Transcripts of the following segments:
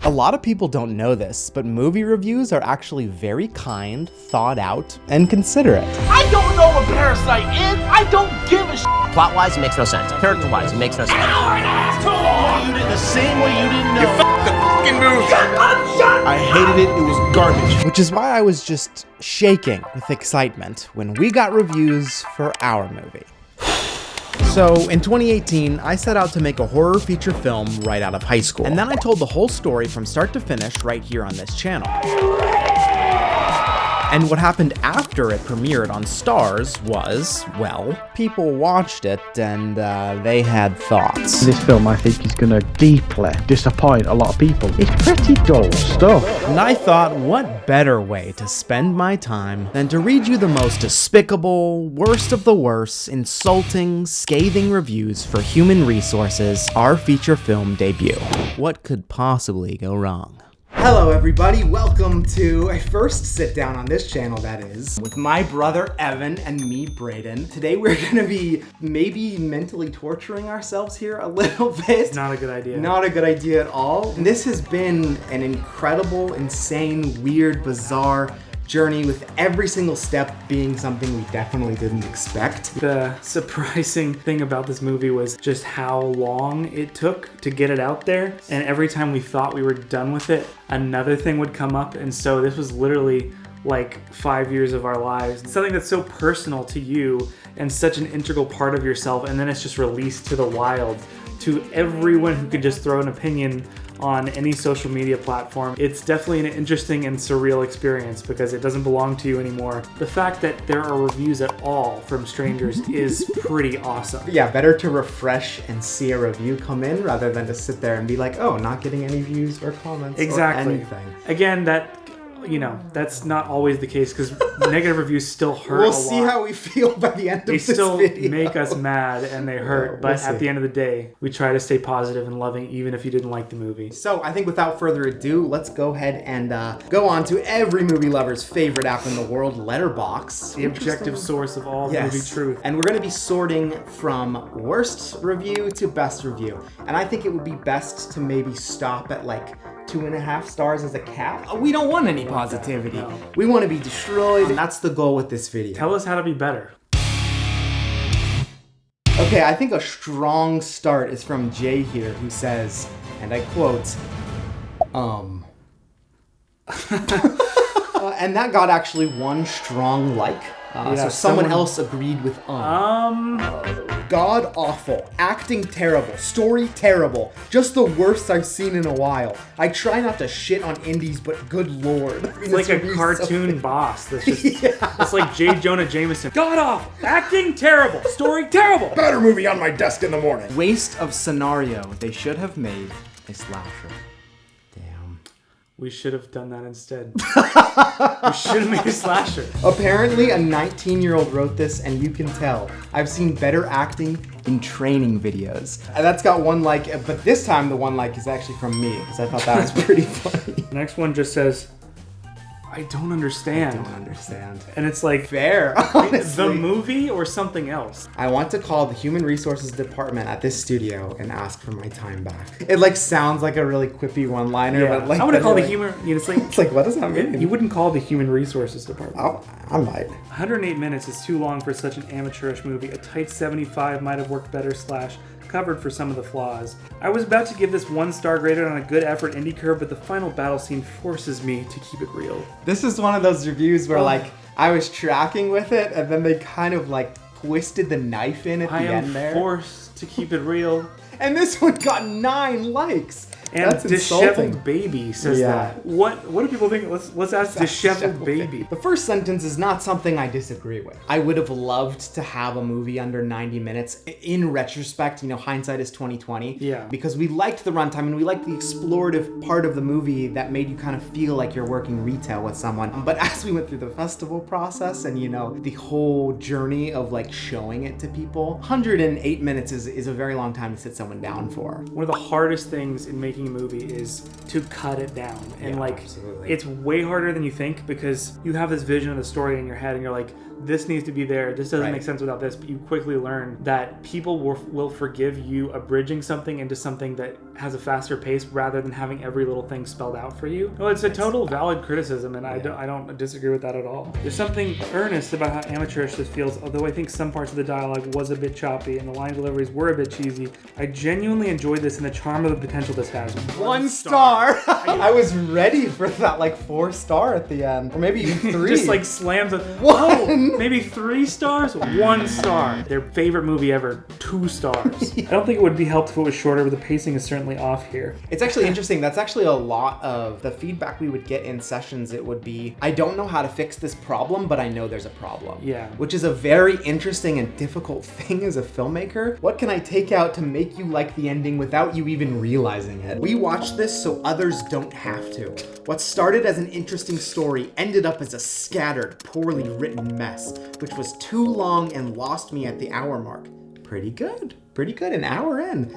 A lot of people don't know this, but movie reviews are actually very kind, thought out, and considerate. I don't know what Parasite is. I don't give a shit. Plot-wise, it makes no sense. Character-wise, it makes no sense. Hour and a half too long. You did the same way you didn't know. You f***ed the fucking movie. Shut up. I hated it. It was garbage. Which is why I was just shaking with excitement when we got reviews for our movie. So, in 2018, I set out to make a horror feature film right out of high school. And then I told the whole story from start to finish right here on this channel. And what happened after it premiered on Starz was, well, people watched it and they had thoughts. This film, I think, is gonna deeply disappoint a lot of people. It's pretty dull stuff. And I thought, what better way to spend my time than to read you the most despicable, worst of the worst, insulting, scathing reviews for Human Resources, our feature film debut. What could possibly go wrong? Hello everybody, welcome to a first sit down on this channel, that is, with my brother Evan and me, Braden. Today we're gonna be maybe mentally torturing ourselves here a little bit. Not a good idea. Not a good idea at all. And this has been an incredible, insane, weird, bizarre journey, with every single step being something we definitely didn't expect. The surprising thing about this movie was just how long it took to get it out there. And every time we thought we were done with it, another thing would come up. And so this was literally like 5 years of our lives. Something that's so personal to you and such an integral part of yourself. And then it's just released to the wild, to everyone who could just throw an opinion on any social media platform. It's definitely an interesting and surreal experience because it doesn't belong to you anymore. The fact that there are reviews at all from strangers is pretty awesome. Yeah, better to refresh and see a review come in rather than to sit there and be like, oh, not getting any views or comments Exactly. or anything. Again, that's not always the case because negative reviews still hurt a lot. We'll see how we feel by the end of this video. They still make us mad and they hurt, but we'll at the end of the day, we try to stay positive and loving even if you didn't like the movie. So I think without further ado, let's go ahead and go on to every movie lover's favorite app in the world, Letterboxd. The objective source of all movie truth. And we're going to be sorting from worst review to best review. And I think it would be best to maybe stop at like 2.5 stars as a cap. We don't want any positivity. No. We want to be destroyed, and that's the goal with this video. Tell us how to be better. Okay, I think a strong start is from Jay here, who says, and I quote, and that got actually one strong like. So someone else agreed with God awful, acting terrible, story terrible, just the worst I've seen in a while. I try not to shit on indies, but good lord. It's like a cartoon boss that's just, it's like J. Jonah Jameson. God awful, acting terrible, story terrible. Better movie on my desk in the morning. Waste of scenario. They should have made a slasher. Damn. We should have done that instead. We should have made a slasher. Apparently a 19-year-old wrote this, and you can tell. I've seen better acting in training videos. And that's got one like, but this time the one like is actually from me, because I thought that was pretty funny. The next one just says, I don't understand. I don't understand. And it's like, Fair, honestly. the movie or something else? I want to call the Human Resources Department at this studio and ask for my time back. It like sounds like a really quippy one-liner, but like I want to call the like, human. It's like It's like, what does that mean? you wouldn't call the Human Resources Department. I might. 108 minutes is too long for such an amateurish movie. A tight 75 might have worked better / covered for some of the flaws. I was about to give this 1-star graded on a good effort indie curve, but the final battle scene forces me to keep it real. This is one of those reviews where like I was tracking with it, and then they kind of like twisted the knife in at the end there. I am forced to keep it real. And this one got 9 likes. And That's insulting. Disheveled Baby says that. What do people think? Let's ask Disheveled Baby. The first sentence is not something I disagree with. I would have loved to have a movie under 90 minutes. In retrospect, hindsight is 20/20. Yeah. Because we liked the runtime and we liked the explorative part of the movie that made you kind of feel like you're working retail with someone. But as we went through the festival process and the whole journey of like showing it to people, 108 minutes is a very long time to sit someone down for. One of the hardest things in making a movie is to cut it down, and absolutely. it's way harder than you think because you have this vision of the story in your head and you're like, this needs to be there. This doesn't Right. make sense without this. But you quickly learn that people will forgive you abridging something into something that has a faster pace rather than having every little thing spelled out for you. No, it's a total valid criticism, and I don't disagree with that at all. There's something earnest about how amateurish this feels, although I think some parts of the dialogue was a bit choppy and the line deliveries were a bit cheesy. I genuinely enjoyed this and the charm of the potential this has. 1 star. I was ready for that, like 4-star at the end, or maybe even 3. Just like slams it. One. Maybe 3 stars, 1 star. Their favorite movie ever, 2 stars. I don't think it would be helped if it was shorter, but the pacing is certainly off here. It's actually interesting. That's actually a lot of the feedback we would get in sessions. It would be, I don't know how to fix this problem, but I know there's a problem. Yeah. Which is a very interesting and difficult thing as a filmmaker. What can I take out to make you like the ending without you even realizing it? We watched this so others don't have to. What started as an interesting story ended up as a scattered, poorly written mess, which was too long and lost me at the hour mark. Pretty good. Pretty good, an hour in.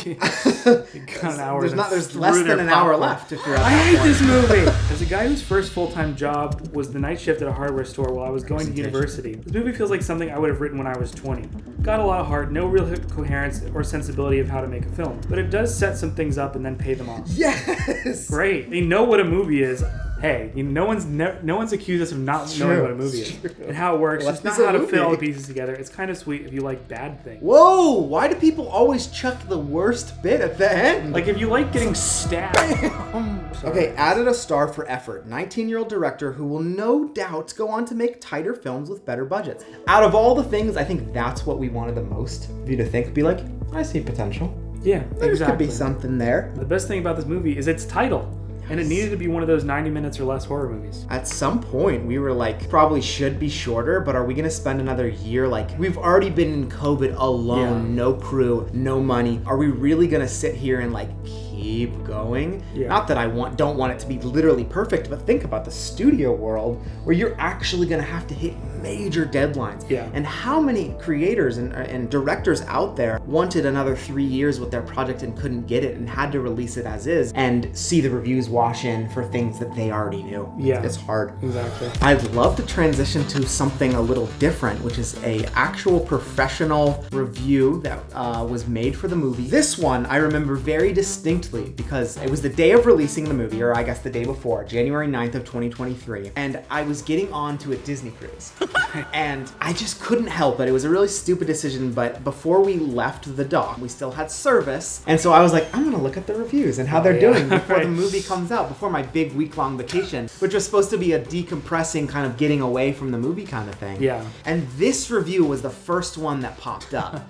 Got an hour There's less than an hour left if you're at I that hate point. this movie. As a guy whose first full-time job was the night shift at a hardware store while I was going to university, this movie feels like something I would have written when I was 20. Got a lot of heart, no real coherence or sensibility of how to make a film, but it does set some things up and then pay them off. Yes! Great. They know what a movie is. Hey, no one's accused us of not knowing what a movie is and how it works. Well, It's that's not how a to fit all the movie. pieces together. It's kind of sweet if you like bad things. Whoa! Why do people always chuck the worst bit at the end? Like if you like getting stabbed. Okay, added a star for effort. 19-year-old director who will no doubt go on to make tighter films with better budgets. Out of all the things, I think that's what we wanted the most of you to think. Be like, I see potential. Yeah, There exactly. could be something there. The best thing about this movie is its title. And it needed to be one of those 90 minutes or less horror movies. At some point, we were like, probably should be shorter, but are we gonna spend another year? Like, we've already been in COVID alone, Yeah. no crew, no money. Are we really gonna sit here and like keep going? Yeah. Not that I don't want it to be literally perfect, but think about the studio world where you're actually gonna have to hit major deadlines. Yeah. And how many creators and directors out there wanted another 3 years with their project and couldn't get it and had to release it as is and see the reviews wash in for things that they already knew. Yeah. It's hard. Exactly. I'd love to transition to something a little different, which is a actual professional review that was made for the movie. This one I remember very distinctly because it was the day of releasing the movie, or I guess the day before, January 9th of 2023, and I was getting on to a Disney cruise. And I just couldn't help it. It was a really stupid decision, but before we left the dock, we still had service. And so I was like, I'm gonna look at the reviews and how they're doing before Right. the movie comes out, before my big week-long vacation, which was supposed to be a decompressing kind of getting away from the movie kind of thing. Yeah. And this review was the first one that popped up.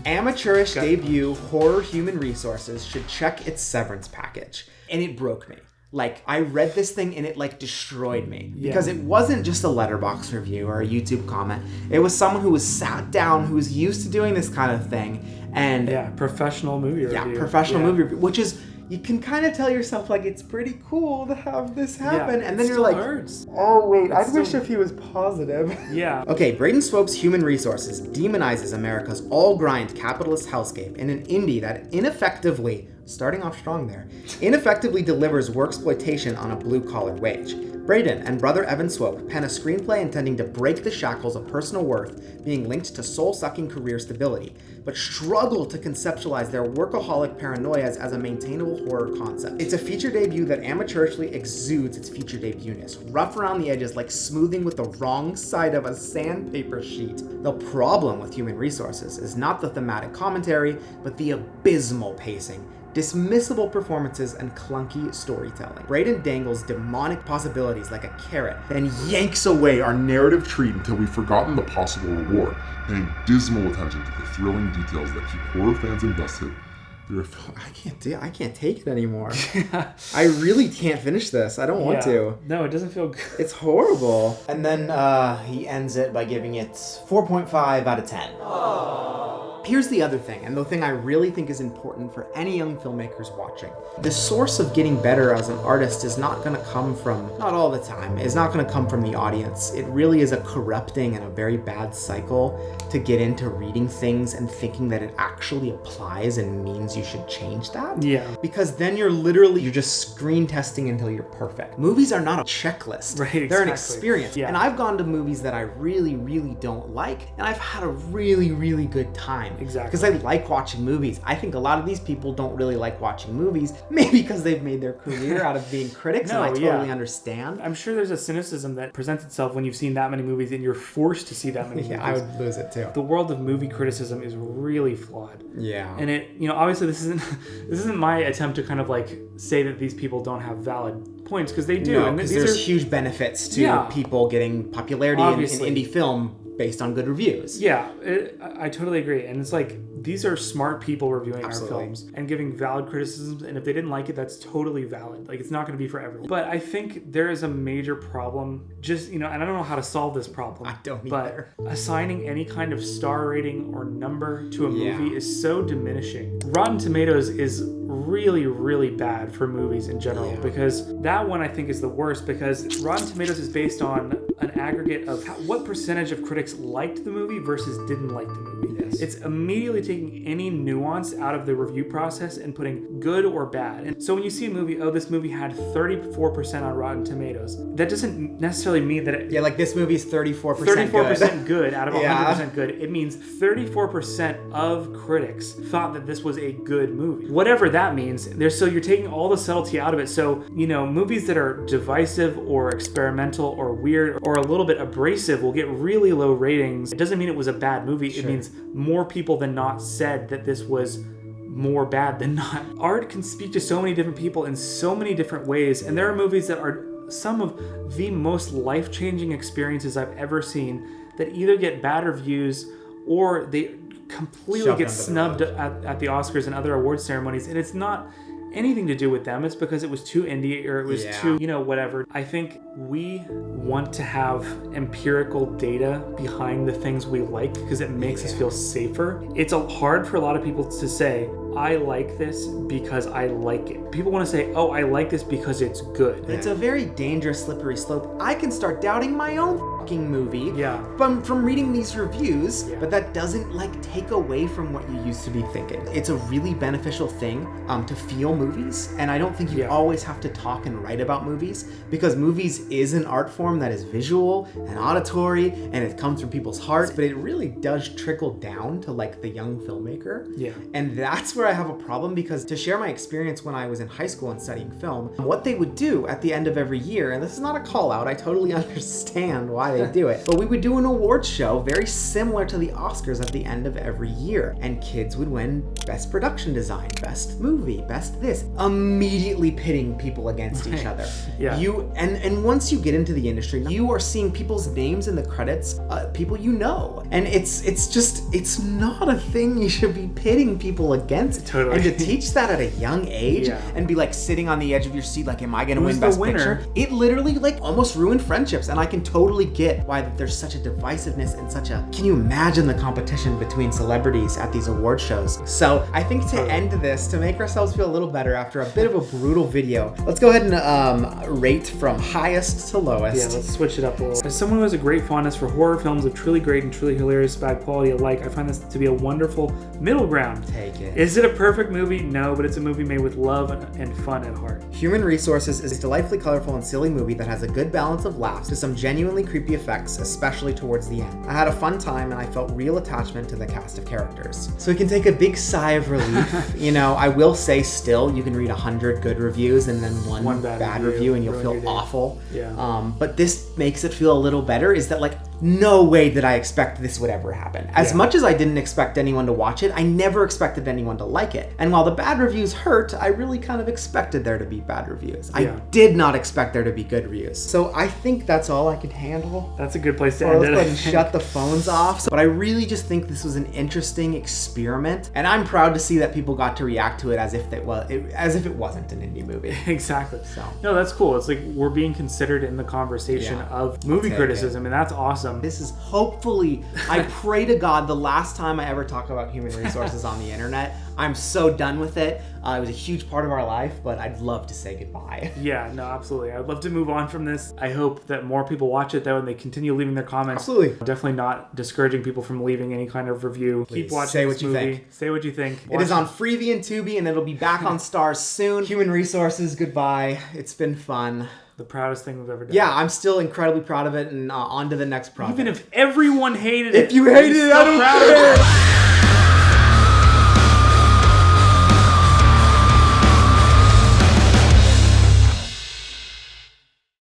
Amateurish debut horror human resources should check its severance package. And it broke me. Like, I read this thing and it like destroyed me. Yeah. Because it wasn't just a Letterboxd review or a YouTube comment. It was someone who was sat down, who was used to doing this kind of thing. And Yeah, professional movie review. professional movie review, which is, you can kind of tell yourself like it's pretty cool to have this happen, and then it you're still like, hurts. oh wait, I wish still- if he was positive. Yeah. Okay, Braden Swope's Human Resources demonizes America's all-grind capitalist hellscape in an indie that ineffectively, starting off strong there, ineffectively delivers worksploitation on a blue-collar wage. Braden and brother Evan Swope pen a screenplay intending to break the shackles of personal worth being linked to soul-sucking career stability, but struggle to conceptualize their workaholic paranoias as a maintainable horror concept. It's a feature debut that amateurishly exudes its feature debut-ness, rough around the edges like smoothing with the wrong side of a sandpaper sheet. The problem with Human Resources is not the thematic commentary, but the abysmal pacing, dismissible performances, and clunky storytelling. Braden dangles demonic possibilities like a carrot, then yanks away our Narrative treat until we've forgotten the possible reward, paying dismal attention to the thrilling details that keep horror fans invested. I can't take it anymore. I really can't finish this. I don't want to. No, it doesn't feel good. It's horrible. And then he ends it by giving it 4.5 out of 10. Here's the other thing, and the thing I really think is important for any young filmmakers watching. The source of getting better as an artist is not going to come from, not all the time, is not going to come from the audience. It really is a corrupting and a very bad cycle to get into reading things and thinking that it actually applies and means you should change that. Yeah. Because then you're just screen testing until you're perfect. Movies are not a checklist. Right, They're an exactly. experience. Yeah. And I've gone to movies that I really, really don't like, and I've had a really, really good time. Exactly. Because I like watching movies. I think a lot of these people don't really like watching movies, maybe because they've made their career out of being critics, and I totally understand. I'm sure there's a cynicism that presents itself when you've seen that many movies and you're forced to see that many movies. Yeah, I would lose it too. The world of movie criticism is really flawed. Yeah. And it, obviously this isn't my attempt to kind of like say that these people don't have valid points, because they do. No, and because these there's are huge benefits to people getting popularity in indie film based on good reviews. Yeah, I totally agree. And it's like, these are smart people reviewing Absolutely. our films and giving valid criticisms. And if they didn't like it, that's totally valid. Like, it's not going to be for everyone. But I think there is a major problem, just, and I don't know how to solve this problem. I don't but either. assigning any kind of star rating or number to a movie is so diminishing. Rotten Tomatoes is really, really bad for movies in general, because that one I think is the worst, because Rotten Tomatoes is based on an aggregate of what percentage of critics liked the movie versus didn't like the movie. Yes. It's immediately taking any nuance out of the review process and putting good or bad. And so when you see a movie, this movie had 34% on Rotten Tomatoes, that doesn't necessarily mean that it... Yeah, like this movie is 34% 34% good out of 100% good. It means 34% of critics thought that this was a good movie. Whatever that means, you're taking all the subtlety out of it. So, movies that are divisive or experimental or weird or a little bit abrasive will get really low ratings. It doesn't mean it was a bad movie. Sure. It means more people than not said that this was more bad than not. Art can speak to so many different people in so many different ways, and there are movies that are some of the most life-changing experiences I've ever seen that either get bad reviews or they completely get snubbed at the Oscars and other award ceremonies, and it's not anything to do with them. It's because it was too indie or it was too, whatever. I think we want to have empirical data behind the things we like because it makes us feel safer. It's hard for a lot of people to say, I like this because I like it. People want to say, oh, I like this because it's good. It's a very dangerous, slippery slope. I can start doubting my own fucking movie from reading these reviews, but that doesn't take away from what you used to be thinking. It's a really beneficial thing to feel movies, and I don't think you always have to talk and write about movies, because movies is an art form that is visual and auditory, and it comes from people's hearts, but it really does trickle down to the young filmmaker. Yeah. And that's where I have a problem, because to share my experience when I was in high school and studying film, what they would do at the end of every year, and this is not a call out, I totally understand why they do it, but we would do an awards show very similar to the Oscars at the end of every year, and kids would win best production design, best movie, best this, immediately pitting people against each other. Yeah. And once you get into the industry, you are seeing people's names in the credits, people you know, and it's not a thing you should be pitting people against. Totally. And to teach that at a young age and be sitting on the edge of your seat, am I gonna win best picture? It literally almost ruined friendships, and I can totally get why there's such a divisiveness and can you imagine the competition between celebrities at these award shows? So I think to end this, to make ourselves feel a little better after a bit of a brutal video, let's go ahead and rate from highest to lowest. Yeah, let's switch it up a little. As someone who has a great fondness for horror films of truly great and truly hilarious bad quality alike, I find this to be a wonderful middle ground. Take it. Is it a perfect movie? No, but it's a movie made with love and fun at heart. Human Resources is a delightfully colorful and silly movie that has a good balance of laughs to some genuinely creepy effects, especially towards the end. I had a fun time and I felt real attachment to the cast of characters. So we can take a big sigh of relief. I will say still, you can read 100 good reviews and then one bad review and you'll feel awful. Yeah. But this makes it feel a little better, is that no way did I expect this would ever happen. As much as I didn't expect anyone to watch it, I never expected anyone to like it. And while the bad reviews hurt, I really kind of expected there to be bad reviews. I did not expect there to be good reviews. So I think that's all I could handle. That's a good place to end it. Let's go ahead and shut the phones off. But I really just think this was an interesting experiment, and I'm proud to see that people got to react to it as if it wasn't an indie movie. Exactly. So no, that's cool. It's we're being considered in the conversation of movie criticism, and that's awesome. awesome. This is hopefully, I pray to God, the last time I ever talk about human resources on the internet. I'm so done with it. It was a huge part of our life, but I'd love to say goodbye. Yeah, no, absolutely. I'd love to move on from this. I hope that more people watch it, though, and they continue leaving their comments. Absolutely. Definitely not discouraging people from leaving any kind of review. Please, Keep watching say this what you movie. think. Say what you think. It is on Freevee and Tubi, and it'll be back on Stars soon. Human resources, goodbye. It's been fun. The proudest thing we've ever done. Yeah, I'm still incredibly proud of it, and on to the next project. Even if everyone hated it. If you hated it, I don't care.